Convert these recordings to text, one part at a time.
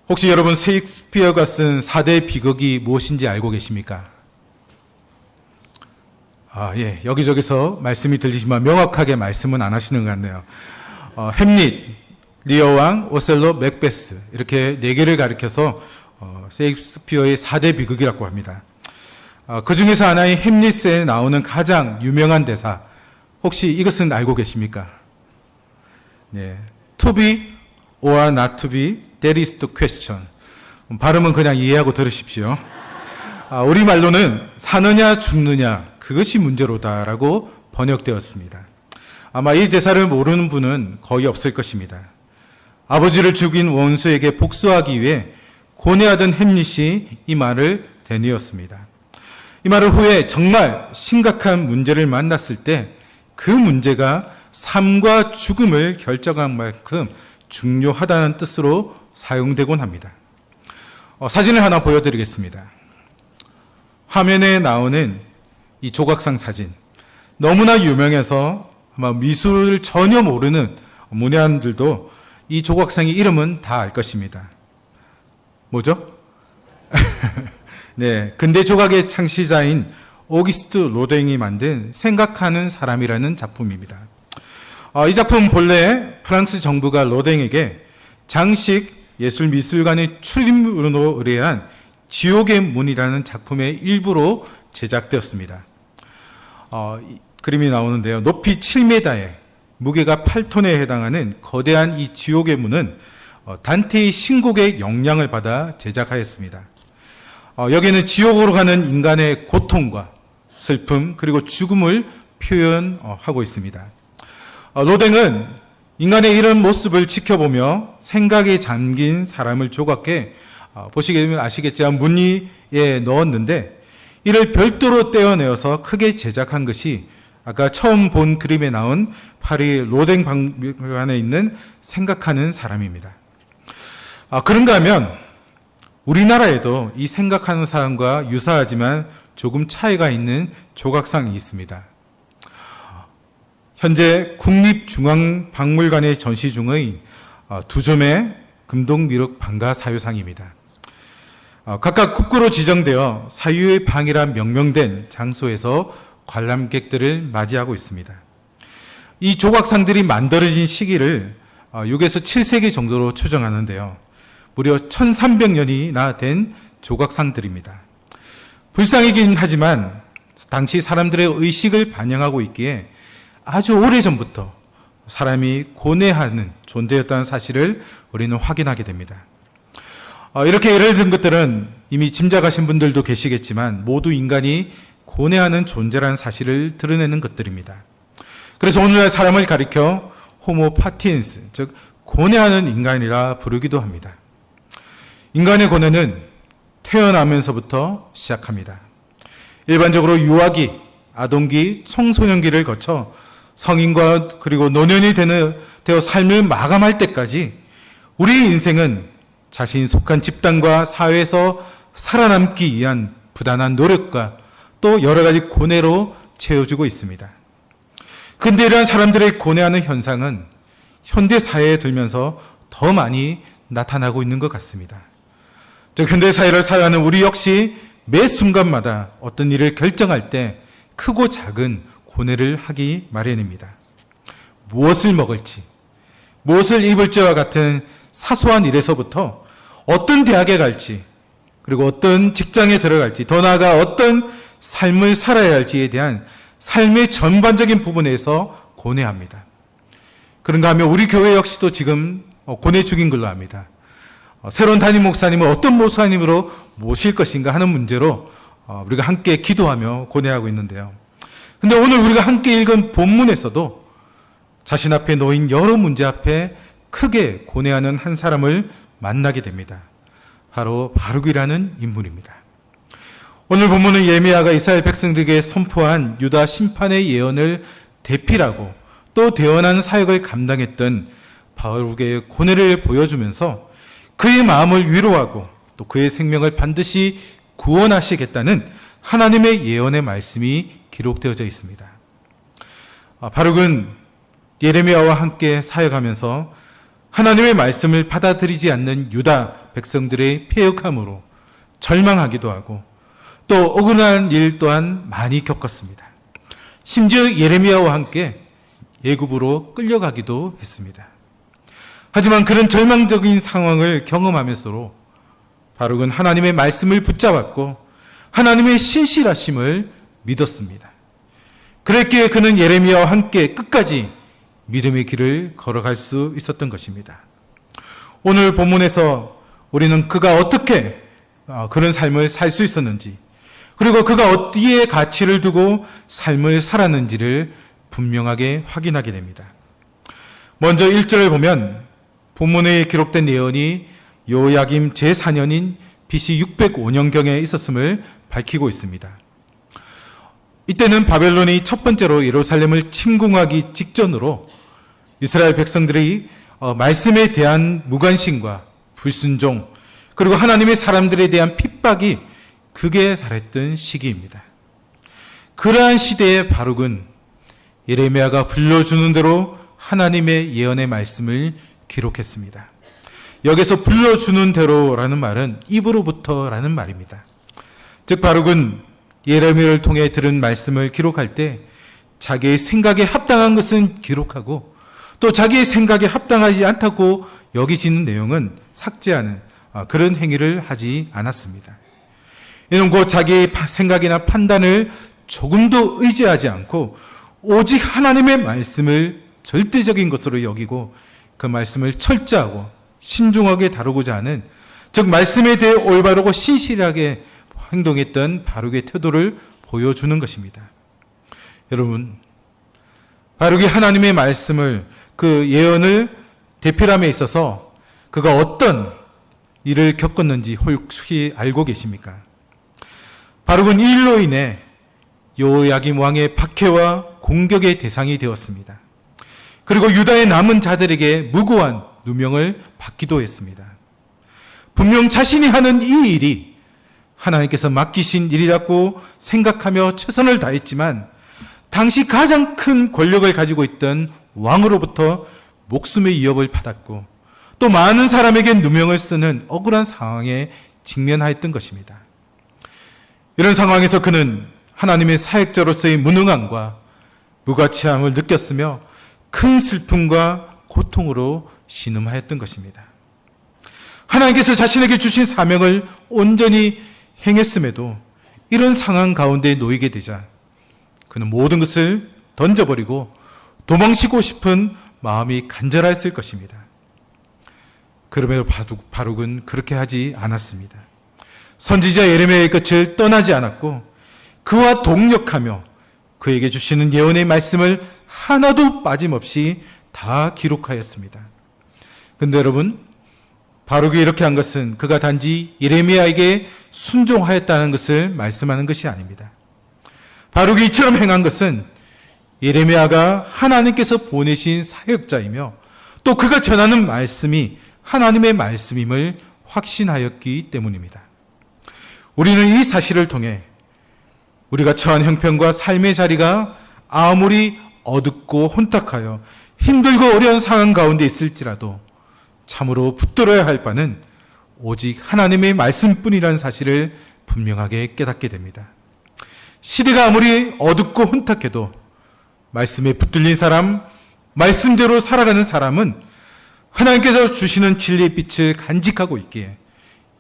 혹시 여러분 셰익스피어가 쓴 4대 비극이 무엇인지 알고 계십니까? 예. 여기저기서 말씀이 들리지만 명확하게 말씀은 안 하시는 것 같네요. 햄릿, 리어왕, 오셀로, 맥베스 이렇게 4개를 가리켜서 셰익스피어의 4대 비극이라고 합니다. 그 중에서 하나인 햄릿에 나오는 가장 유명한 대사, 혹시 이것은 알고 계십니까? 네. To be or not to be, that is the question. 발음은 그냥 이해하고 들으십시오. 우리말로는 사느냐 죽느냐 그것이 문제로다라고 번역되었습니다. 아마 이 대사를 모르는 분은 거의 없을 것입니다. 아버지를 죽인 원수에게 복수하기 위해 고뇌하던 햄릿이 이 말을 되뇌었습니다. 이 말을 후에 정말 심각한 문제를 만났을 때 그 문제가 삶과 죽음을 결정한 만큼 중요하다는 뜻으로 사용되곤 합니다. 사진을 하나 보여드리겠습니다. 화면에 나오는 이 조각상 사진, 너무나 유명해서 아마 미술을 전혀 모르는 문외한들도 이 조각상의 이름은 다 알 것입니다. 뭐죠? 네, 근대 조각의 창시자인 오기스트 로댕이 만든 생각하는 사람이라는 작품입니다. 이 작품은 본래 프랑스 정부가 로댕에게 장식 예술미술관의 출입문으로 의뢰한 지옥의 문이라는 작품의 일부로 제작되었습니다. 그림이 나오는데요. 높이 7m에 무게가 8톤에 해당하는 거대한 이 지옥의 문은 단테의 신곡의 영향을 받아 제작하였습니다. 여기는 지옥으로 가는 인간의 고통과 슬픔 그리고 죽음을 표현하고 있습니다. 로댕은 인간의 이런 모습을 지켜보며 생각에 잠긴 사람을 조각해 보시게 되면 아시겠지만 무늬에 넣었는데 이를 별도로 떼어내어서 크게 제작한 것이 아까 처음 본 그림에 나온 파리 로댕 박물관에 있는 생각하는 사람입니다. 그런가 하면 우리나라에도 이 생각하는 사람과 유사하지만 조금 차이가 있는 조각상이 있습니다. 현재 국립중앙박물관에 전시 중의 2점의 금동미륵 방가 사유상입니다. 각각 국구로 지정되어 사유의 방이라 명명된 장소에서 관람객들을 맞이하고 있습니다. 이 조각상들이 만들어진 시기를 6에서 7세기 정도로 추정하는데요. 무려 1300년이나 된 조각상들입니다. 불쌍하긴 하지만 당시 사람들의 의식을 반영하고 있기에 아주 오래전부터 사람이 고뇌하는 존재였다는 사실을 우리는 확인하게 됩니다. 이렇게 예를 든 것들은 이미 짐작하신 분들도 계시겠지만 모두 인간이 고뇌하는 존재라는 사실을 드러내는 것들입니다. 그래서 오늘날 사람을 가리켜 호모 파티엔스, 즉 고뇌하는 인간이라 부르기도 합니다. 인간의 고뇌는 태어나면서부터 시작합니다. 일반적으로 유아기, 아동기, 청소년기를 거쳐 성인과 그리고 노년이 되어 삶을 마감할 때까지 우리의 인생은 자신이 속한 집단과 사회에서 살아남기 위한 부단한 노력과 또 여러 가지 고뇌로 채워지고 있습니다. 그런데 이러한 사람들의 고뇌하는 현상은 현대 사회에 들면서 더 많이 나타나고 있는 것 같습니다. 즉 현대 사회를 살아가는 우리 역시 매 순간마다 어떤 일을 결정할 때 크고 작은 고뇌를 하기 마련입니다. 무엇을 먹을지, 무엇을 입을지와 같은 사소한 일에서부터 어떤 대학에 갈지, 그리고 어떤 직장에 들어갈지, 더 나아가 어떤 삶을 살아야 할지에 대한 삶의 전반적인 부분에서 고뇌합니다. 그런가 하면 우리 교회 역시도 지금 고뇌 중인 걸로 압니다. 새로운 담임 목사님을 어떤 목사님으로 모실 것인가 하는 문제로 우리가 함께 기도하며 고뇌하고 있는데요. 그런데 오늘 우리가 함께 읽은 본문에서도 자신 앞에 놓인 여러 문제 앞에 크게 고뇌하는 한 사람을 만나게 됩니다. 바로 바룩이라는 인물입니다. 오늘 본문은 예레미야가 이스라엘 백성들에게 선포한 유다 심판의 예언을 대필하고 또 대언하는 사역을 감당했던 바룩의 고뇌를 보여주면서 그의 마음을 위로하고 또 그의 생명을 반드시 구원하시겠다는 하나님의 예언의 말씀이 기록되어져 있습니다. 바룩은 예레미야와 함께 사역하면서 하나님의 말씀을 받아들이지 않는 유다 백성들의 패역함으로 절망하기도 하고 또 억울한 일 또한 많이 겪었습니다. 심지어 예레미야와 함께 애굽으로 끌려가기도 했습니다. 하지만 그런 절망적인 상황을 경험하면서도 바룩은 하나님의 말씀을 붙잡았고 하나님의 신실하심을 믿었습니다. 그랬기에 그는 예레미야와 함께 끝까지 믿음의 길을 걸어갈 수 있었던 것입니다. 오늘 본문에서 우리는 그가 어떻게 그런 삶을 살 수 있었는지, 그리고 그가 어디에 가치를 두고 삶을 살았는지를 분명하게 확인하게 됩니다. 먼저 1절을 보면 본문에 기록된 예언이 요야김 제4년인 BC 605년경에 있었음을 밝히고 있습니다. 이때는 바벨론이 첫 번째로 예루살렘을 침공하기 직전으로 이스라엘 백성들이 말씀에 대한 무관심과 불순종, 그리고 하나님의 사람들에 대한 핍박이 극에 달했던 시기입니다. 그러한 시대에 바룩은 예레미야가 불러주는 대로 하나님의 예언의 말씀을 기록했습니다. 여기서 불러주는 대로라는 말은 입으로부터라는 말입니다. 즉 바룩은 예레미야를 통해 들은 말씀을 기록할 때 자기의 생각에 합당한 것은 기록하고 또 자기의 생각에 합당하지 않다고 여기지는 내용은 삭제하는 그런 행위를 하지 않았습니다. 이는 곧 자기의 생각이나 판단을 조금도 의지하지 않고 오직 하나님의 말씀을 절대적인 것으로 여기고 그 말씀을 철저하고 신중하게 다루고자 하는, 즉 말씀에 대해 올바르고 신실하게 행동했던 바룩의 태도를 보여주는 것입니다. 여러분, 바룩이 하나님의 말씀을, 그 예언을 대필함에 있어서 그가 어떤 일을 겪었는지 혹시 알고 계십니까? 바룩은 이 일로 인해 여호야김 왕의 박해와 공격의 대상이 되었습니다. 그리고 유다의 남은 자들에게 무고한 누명을 받기도 했습니다. 분명 자신이 하는 이 일이 하나님께서 맡기신 일이라고 생각하며 최선을 다했지만 당시 가장 큰 권력을 가지고 있던 왕으로부터 목숨의 위협을 받았고 또 많은 사람에게 누명을 쓰는 억울한 상황에 직면하였던 것입니다. 이런 상황에서 그는 하나님의 사역자로서의 무능함과 무가치함을 느꼈으며 큰 슬픔과 고통으로 신음하였던 것입니다. 하나님께서 자신에게 주신 사명을 온전히 행했음에도 이런 상황 가운데 놓이게 되자 그는 모든 것을 던져버리고 도망치고 싶은 마음이 간절했을 것입니다. 그럼에도 바룩은 그렇게 하지 않았습니다. 선지자 예레미야의 끝을 떠나지 않았고 그와 동력하며 그에게 주시는 예언의 말씀을 하나도 빠짐없이 다 기록하였습니다. 근데 여러분, 바룩이 이렇게 한 것은 그가 단지 예레미야에게 순종하였다는 것을 말씀하는 것이 아닙니다. 바룩이 이처럼 행한 것은 예레미야가 하나님께서 보내신 사역자이며 또 그가 전하는 말씀이 하나님의 말씀임을 확신하였기 때문입니다. 우리는 이 사실을 통해 우리가 처한 형편과 삶의 자리가 아무리 어둡고 혼탁하여 힘들고 어려운 상황 가운데 있을지라도 참으로 붙들어야 할 바는 오직 하나님의 말씀뿐이라는 사실을 분명하게 깨닫게 됩니다. 시대가 아무리 어둡고 혼탁해도 말씀에 붙들린 사람, 말씀대로 살아가는 사람은 하나님께서 주시는 진리의 빛을 간직하고 있기에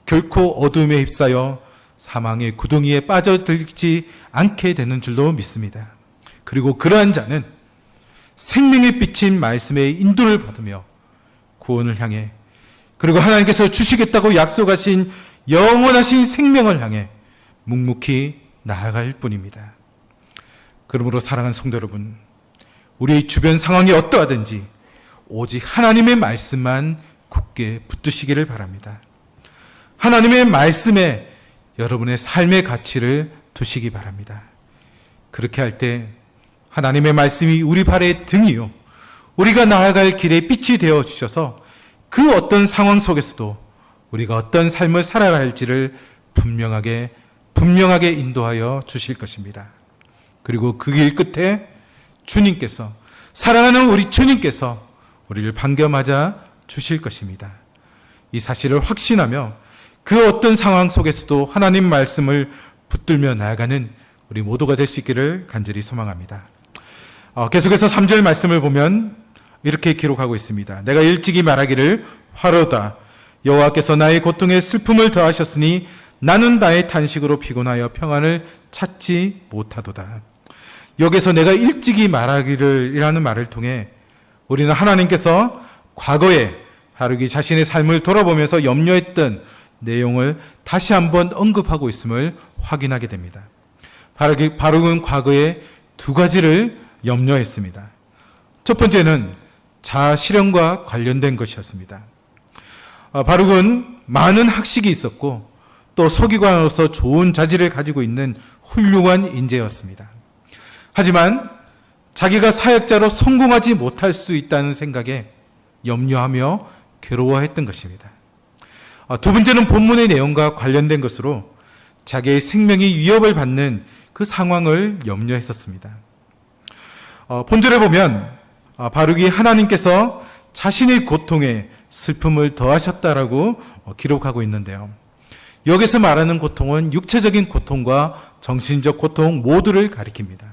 결코 어둠에 휩싸여 사망의 구덩이에 빠져들지 않게 되는 줄로 믿습니다. 그리고 그러한 자는 생명의 빛인 말씀의 인도를 받으며 구원을 향해, 그리고 하나님께서 주시겠다고 약속하신 영원하신 생명을 향해 묵묵히 나아갈 뿐입니다. 그러므로 사랑하는 성도 여러분, 우리 주변 상황이 어떠하든지 오직 하나님의 말씀만 굳게 붙드시기를 바랍니다. 하나님의 말씀에 여러분의 삶의 가치를 두시기 바랍니다. 그렇게 할 때 하나님의 말씀이 우리 발의 등이요, 우리가 나아갈 길의 빛이 되어 주셔서 그 어떤 상황 속에서도 우리가 어떤 삶을 살아야 할지를 분명하게 인도하여 주실 것입니다. 그리고 그 길 끝에 주님께서, 사랑하는 우리 주님께서 우리를 반겨맞아 주실 것입니다. 이 사실을 확신하며 그 어떤 상황 속에서도 하나님 말씀을 붙들며 나아가는 우리 모두가 될 수 있기를 간절히 소망합니다. 계속해서 3절 말씀을 보면 이렇게 기록하고 있습니다. 내가 일찍이 말하기를 화로다. 여호와께서 나의 고통에 슬픔을 더하셨으니 나는 나의 탄식으로 피곤하여 평안을 찾지 못하도다. 여기서 내가 일찍이 말하기를 이라는 말을 통해 우리는 하나님께서 과거에 바룩이 자신의 삶을 돌아보면서 염려했던 내용을 다시 한번 언급하고 있음을 확인하게 됩니다. 바룩은 과거에 두 가지를 염려했습니다. 첫 번째는 자아 실현과 관련된 것이었습니다. 바룩은 많은 학식이 있었고 또 서기관으로서 좋은 자질을 가지고 있는 훌륭한 인재였습니다. 하지만 자기가 사역자로 성공하지 못할 수 있다는 생각에 염려하며 괴로워했던 것입니다. 두 번째는 본문의 내용과 관련된 것으로 자기의 생명이 위협을 받는 그 상황을 염려했었습니다. 본절에 보면 바룩이 하나님께서 자신의 고통에 슬픔을 더하셨다라고 기록하고 있는데요. 여기서 말하는 고통은 육체적인 고통과 정신적 고통 모두를 가리킵니다.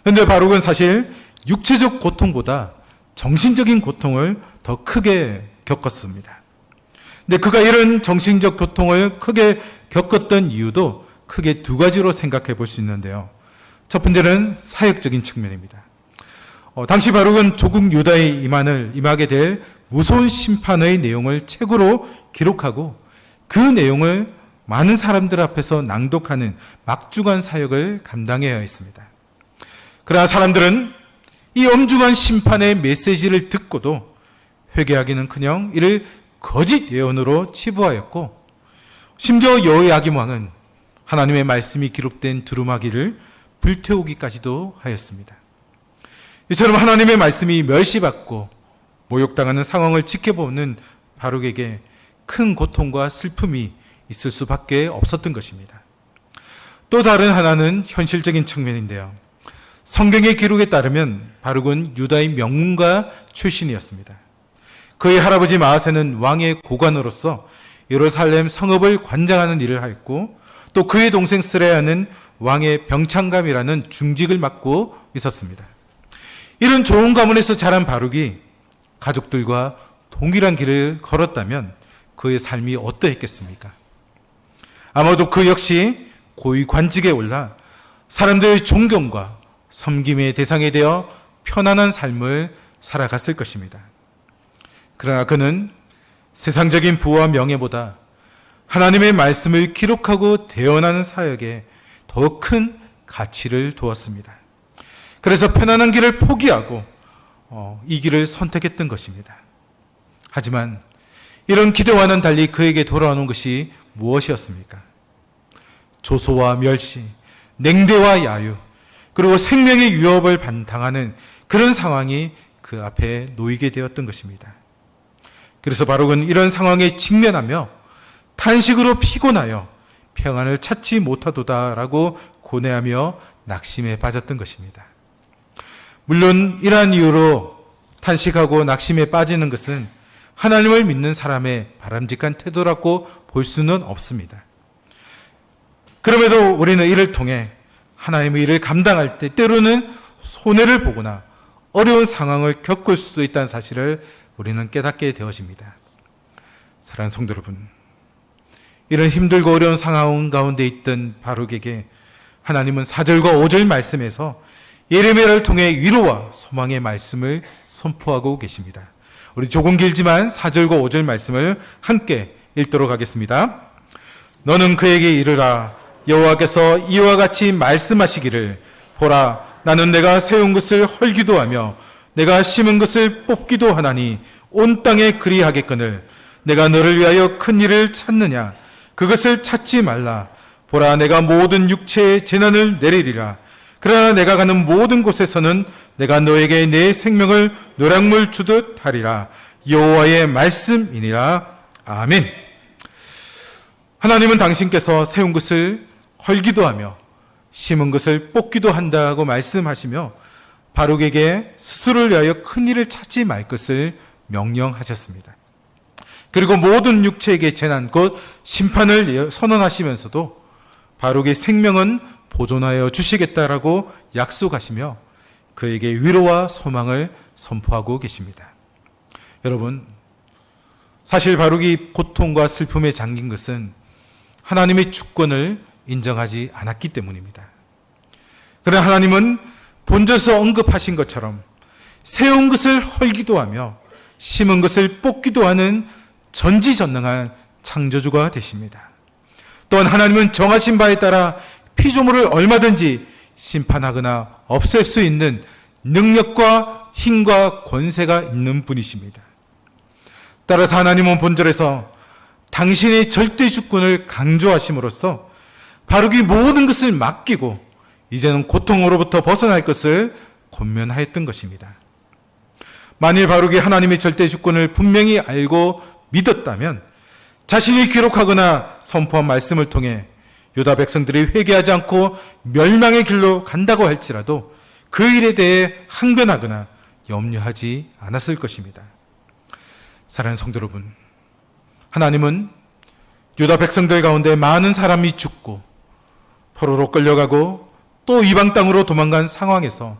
그런데 바룩은 사실 육체적 고통보다 정신적인 고통을 더 크게 겪었습니다. 근데 그가 이런 정신적 고통을 크게 겪었던 이유도 크게 두 가지로 생각해 볼 수 있는데요. 첫 번째는 사역적인 측면입니다. 당시 바룩은 조국 유다에 임하게 될 무서운 심판의 내용을 책으로 기록하고 그 내용을 많은 사람들 앞에서 낭독하는 막중한 사역을 감당해야 했습니다. 그러나 사람들은 이 엄중한 심판의 메시지를 듣고도 회개하기는커녕 이를 거짓 예언으로 치부하였고 심지어 여호야김 왕은 하나님의 말씀이 기록된 두루마기를 불태우기까지도 하였습니다. 이처럼 하나님의 말씀이 멸시받고 모욕당하는 상황을 지켜보는 바룩에게 큰 고통과 슬픔이 있을 수밖에 없었던 것입니다. 또 다른 하나는 현실적인 측면인데요. 성경의 기록에 따르면 바룩은 유다의 명문가 출신이었습니다. 그의 할아버지 마아세는 왕의 고관으로서 예루살렘 성읍을 관장하는 일을 하였고 또 그의 동생 스레야는 왕의 병창감이라는 중직을 맡고 있었습니다. 이런 좋은 가문에서 자란 바룩이 가족들과 동일한 길을 걸었다면 그의 삶이 어떠했겠습니까? 아마도 그 역시 고위 관직에 올라 사람들의 존경과 섬김의 대상이 되어 편안한 삶을 살아갔을 것입니다. 그러나 그는 세상적인 부와 명예보다 하나님의 말씀을 기록하고 대언하는 사역에 더 큰 가치를 두었습니다. 그래서 편안한 길을 포기하고 이 길을 선택했던 것입니다. 하지만 이런 기대와는 달리 그에게 돌아오는 것이 무엇이었습니까? 조소와 멸시, 냉대와 야유, 그리고 생명의 위협을 당하는 그런 상황이 그 앞에 놓이게 되었던 것입니다. 그래서 바룩은 이런 상황에 직면하며 탄식으로 피곤하여 평안을 찾지 못하도다라고 고뇌하며 낙심에 빠졌던 것입니다. 물론 이러한 이유로 탄식하고 낙심에 빠지는 것은 하나님을 믿는 사람의 바람직한 태도라고 볼 수는 없습니다. 그럼에도 우리는 이를 통해 하나님의 일을 감당할 때 때로는 손해를 보거나 어려운 상황을 겪을 수도 있다는 사실을 우리는 깨닫게 되어집니다. 사랑하는 성도 여러분, 이런 힘들고 어려운 상황 가운데 있던 바룩에게 하나님은 4절과 5절 말씀에서 예레미야를 통해 위로와 소망의 말씀을 선포하고 계십니다. 우리 조금 길지만 4절과 5절 말씀을 함께 읽도록 하겠습니다. 너는 그에게 이르라. 여호와께서 이와 같이 말씀하시기를 보라, 나는 내가 세운 것을 헐기도 하며 내가 심은 것을 뽑기도 하나니 온 땅에 그리하겠거늘 내가 너를 위하여 큰 일을 찾느냐? 그것을 찾지 말라. 보라, 내가 모든 육체의 재난을 내리리라. 그러나 내가 가는 모든 곳에서는 내가 너에게 내 생명을 노량물 주듯 하리라. 여호와의 말씀이니라. 아멘. 하나님은 당신께서 세운 것을 헐기도 하며 심은 것을 뽑기도 한다고 말씀하시며 바룩에게 스스로를 위하여 큰 일을 찾지 말 것을 명령하셨습니다. 그리고 모든 육체에게 재난 곧 심판을 선언하시면서도 바룩의 생명은 보존하여 주시겠다라고 약속하시며 그에게 위로와 소망을 선포하고 계십니다. 여러분, 사실 바룩이 고통과 슬픔에 잠긴 것은 하나님의 주권을 인정하지 않았기 때문입니다. 그러나 하나님은 본절서 언급하신 것처럼 세운 것을 헐기도 하며 심은 것을 뽑기도 하는 전지전능한 창조주가 되십니다. 또한 하나님은 정하신 바에 따라 피조물을 얼마든지 심판하거나 없앨 수 있는 능력과 힘과 권세가 있는 분이십니다. 따라서 하나님은 본절에서 당신의 절대 주권을 강조하심으로써 바룩이 모든 것을 맡기고 이제는 고통으로부터 벗어날 것을 권면하였던 것입니다. 만일 바룩이 하나님의 절대 주권을 분명히 알고 믿었다면 자신이 기록하거나 선포한 말씀을 통해 유다 백성들이 회개하지 않고 멸망의 길로 간다고 할지라도 그 일에 대해 항변하거나 염려하지 않았을 것입니다. 사랑하는 성도 여러분, 하나님은 유다 백성들 가운데 많은 사람이 죽고 포로로 끌려가고 또 이방 땅으로 도망간 상황에서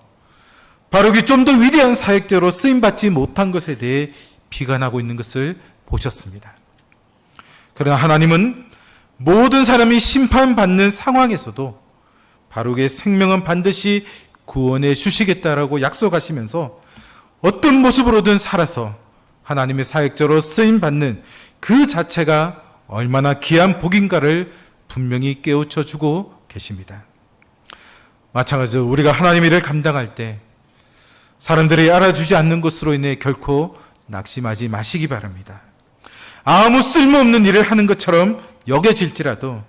바룩이 좀 더 위대한 사역자로 쓰임받지 못한 것에 대해 비관하고 있는 것을 보셨습니다. 그러나 하나님은 모든 사람이 심판받는 상황에서도 바룩의 생명은 반드시 구원해 주시겠다라고 약속하시면서 어떤 모습으로든 살아서 하나님의 사역자로 쓰임받는 그 자체가 얼마나 귀한 복인가를 분명히 깨우쳐 주고 계십니다. 마찬가지로 우리가 하나님의 일을 감당할 때 사람들이 알아주지 않는 것으로 인해 결코 낙심하지 마시기 바랍니다. 아무 쓸모없는 일을 하는 것처럼 여겨질지라도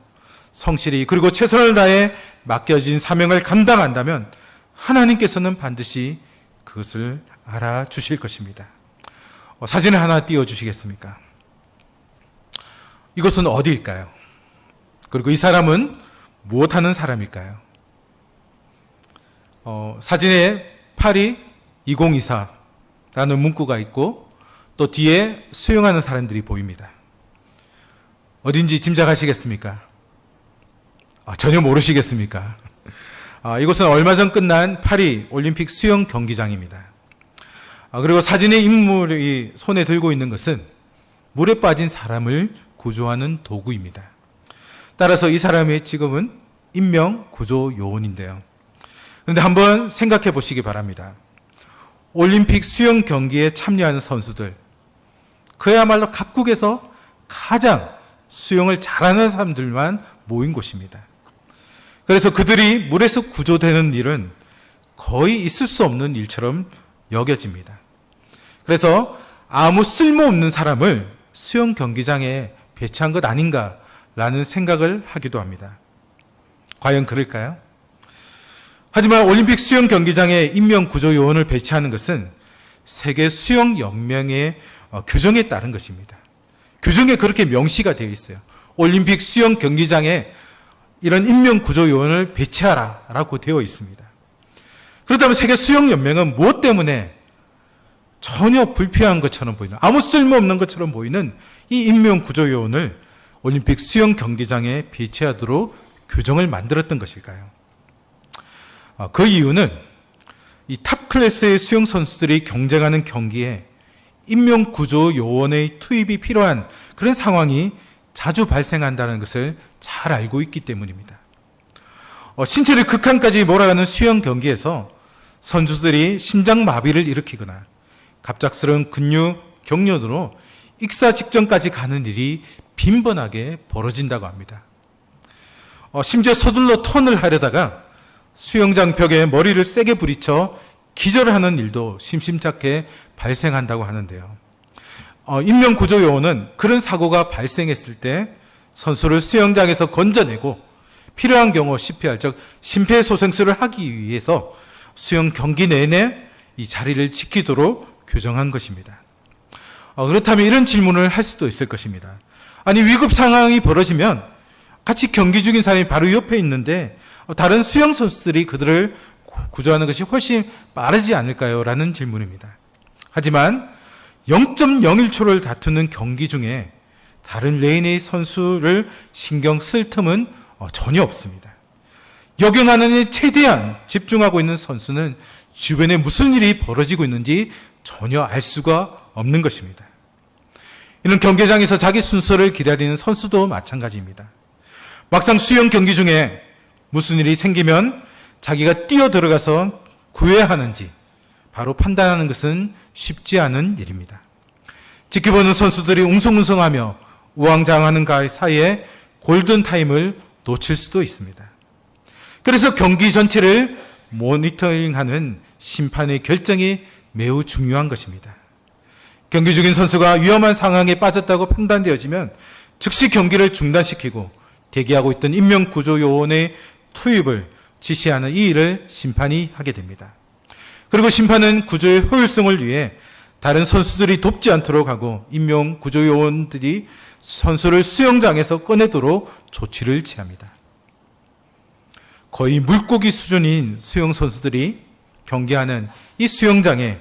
성실히 그리고 최선을 다해 맡겨진 사명을 감당한다면 하나님께서는 반드시 그것을 알아주실 것입니다. 사진을 하나 띄워주시겠습니까? 이것은 어디일까요? 그리고 이 사람은 무엇하는 사람일까요? 사진에 파리 2024라는 문구가 있고 또 뒤에 수영하는 사람들이 보입니다. 어딘지 짐작하시겠습니까? 전혀 모르시겠습니까? 이곳은 얼마 전 끝난 파리 올림픽 수영 경기장입니다. 그리고 사진의 인물이 손에 들고 있는 것은 물에 빠진 사람을 구조하는 도구입니다. 따라서 이 사람의 직업은 인명구조요원인데요. 그런데 한번 생각해 보시기 바랍니다. 올림픽 수영 경기에 참여하는 선수들, 그야말로 각국에서 가장 수영을 잘하는 사람들만 모인 곳입니다. 그래서 그들이 물에서 구조되는 일은 거의 있을 수 없는 일처럼 여겨집니다. 그래서 아무 쓸모없는 사람을 수영 경기장에 배치한 것 아닌가라는 생각을 하기도 합니다. 과연 그럴까요? 하지만 올림픽 수영 경기장에 인명구조요원을 배치하는 것은 세계 수영연맹의 규정에 따른 것입니다. 규정에 그렇게 명시가 되어 있어요. 올림픽 수영 경기장에 이런 인명구조요원을 배치하라 라고 되어 있습니다. 그렇다면 세계 수영연맹은 무엇 때문에 전혀 불필요한 것처럼 보이는, 아무 쓸모없는 것처럼 보이는 이 인명구조요원을 올림픽 수영 경기장에 배치하도록 규정을 만들었던 것일까요? 그 이유는 이 탑 클래스의 수영 선수들이 경쟁하는 경기에 인명구조 요원의 투입이 필요한 그런 상황이 자주 발생한다는 것을 잘 알고 있기 때문입니다. 신체를 극한까지 몰아가는 수영 경기에서 선수들이 심장마비를 일으키거나 갑작스러운 근육 경련으로 익사 직전까지 가는 일이 빈번하게 벌어진다고 합니다. 심지어 서둘러 턴을 하려다가 수영장 벽에 머리를 세게 부딪혀 기절하는 일도 심심찮게 발생한다고 하는데요. 인명구조요원은 그런 사고가 발생했을 때 선수를 수영장에서 건져내고 필요한 경우 CPR, 즉 심폐소생술을 하기 위해서 수영 경기 내내 이 자리를 지키도록 규정한 것입니다. 그렇다면 이런 질문을 할 수도 있을 것입니다. 아니, 위급 상황이 벌어지면 같이 경기 중인 사람이 바로 옆에 있는데 다른 수영 선수들이 그들을 구조하는 것이 훨씬 빠르지 않을까요? 라는 질문입니다. 하지만 0.01초를 다투는 경기 중에 다른 레인의 선수를 신경 쓸 틈은 전혀 없습니다. 역영하는 데 최대한 집중하고 있는 선수는 주변에 무슨 일이 벌어지고 있는지 전혀 알 수가 없는 것입니다. 이는 경기장에서 자기 순서를 기다리는 선수도 마찬가지입니다. 막상 수영 경기 중에 무슨 일이 생기면 자기가 뛰어 들어가서 구해야 하는지 바로 판단하는 것은 쉽지 않은 일입니다. 지켜보는 선수들이 웅성웅성하며 우왕좌왕하는 사이에 골든타임을 놓칠 수도 있습니다. 그래서 경기 전체를 모니터링하는 심판의 결정이 매우 중요한 것입니다. 경기 중인 선수가 위험한 상황에 빠졌다고 판단되어지면 즉시 경기를 중단시키고 대기하고 있던 인명구조요원의 투입을 지시하는 이 일을 심판이 하게 됩니다. 그리고 심판은 구조의 효율성을 위해 다른 선수들이 돕지 않도록 하고 인명구조요원들이 선수를 수영장에서 꺼내도록 조치를 취합니다. 거의 물고기 수준인 수영 선수들이 경기하는 이 수영장에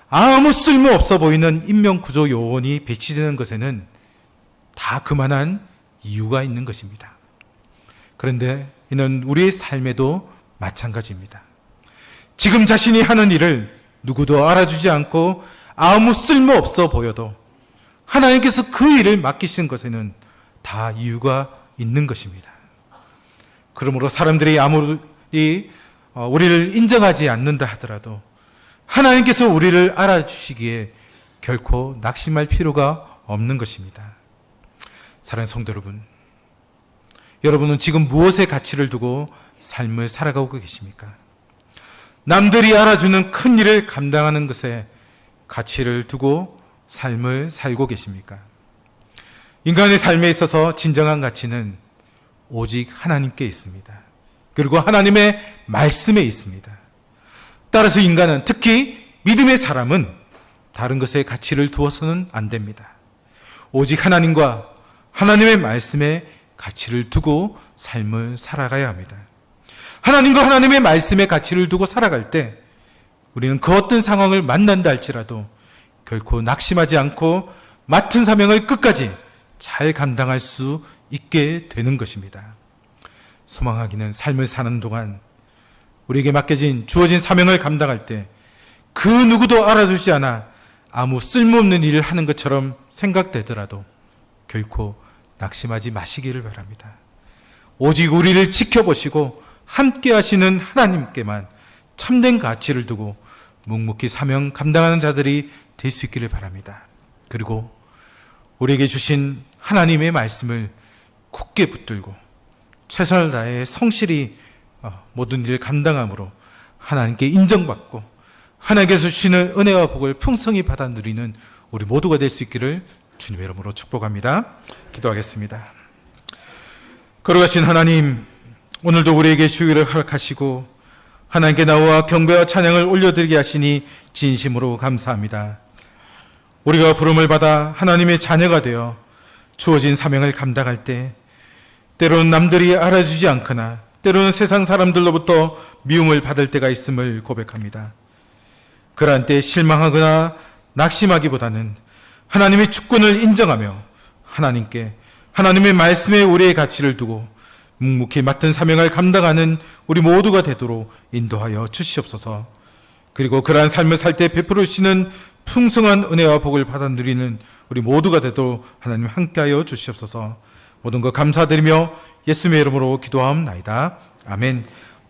아무 쓸모없어 보이는 인명구조요원이 배치되는 것에는 다 그만한 이유가 있는 것입니다. 그런데 이는 우리의 삶에도 마찬가지입니다. 지금 자신이 하는 일을 누구도 알아주지 않고 아무 쓸모없어 보여도 하나님께서 그 일을 맡기신 것에는 다 이유가 있는 것입니다. 그러므로 사람들이 아무리 우리를 인정하지 않는다 하더라도 하나님께서 우리를 알아주시기에 결코 낙심할 필요가 없는 것입니다. 사랑하는 성도 여러분, 여러분은 지금 무엇의 가치를 두고 삶을 살아가고 계십니까? 남들이 알아주는 큰 일을 감당하는 것에 가치를 두고 삶을 살고 계십니까? 인간의 삶에 있어서 진정한 가치는 오직 하나님께 있습니다. 그리고 하나님의 말씀에 있습니다. 따라서 인간은, 특히 믿음의 사람은 다른 것에 가치를 두어서는 안 됩니다. 오직 하나님과 하나님의 말씀에 가치를 두고 삶을 살아가야 합니다. 하나님과 하나님의 말씀에 가치를 두고 살아갈 때 우리는 그 어떤 상황을 만난다 할지라도 결코 낙심하지 않고 맡은 사명을 끝까지 잘 감당할 수 있게 되는 것입니다. 소망하기는 삶을 사는 동안 우리에게 맡겨진 주어진 사명을 감당할 때 그 누구도 알아주지 않아 아무 쓸모없는 일을 하는 것처럼 생각되더라도 결코 낙심하지 마시기를 바랍니다. 오직 우리를 지켜보시고 함께 하시는 하나님께만 참된 가치를 두고 묵묵히 사명 감당하는 자들이 될 수 있기를 바랍니다. 그리고 우리에게 주신 하나님의 말씀을 굳게 붙들고 최선을 다해 성실히 모든 일을 감당함으로 하나님께 인정받고 하나님께서 주시는 은혜와 복을 풍성히 받아 누리는 우리 모두가 될 수 있기를 주님의 이름으로 축복합니다. 기도하겠습니다. 거룩하신 하나님, 오늘도 우리에게 주의를 허락하시고 하나님께 나와 경배와 찬양을 올려드리게 하시니 진심으로 감사합니다. 우리가 부름을 받아 하나님의 자녀가 되어 주어진 사명을 감당할 때 때로는 남들이 알아주지 않거나 때로는 세상 사람들로부터 미움을 받을 때가 있음을 고백합니다. 그러한 때 실망하거나 낙심하기보다는 하나님의 주권을 인정하며 하나님께 하나님의 말씀에 우리의 가치를 두고 묵묵히 맡은 사명을 감당하는 우리 모두가 되도록 인도하여 주시옵소서. 그리고 그러한 삶을 살 때 베풀어 주시는 풍성한 은혜와 복을 받아 누리는 우리 모두가 되도록 하나님 함께하여 주시옵소서. 모든 것 감사드리며 예수님의 이름으로 기도하옵나이다. 아멘.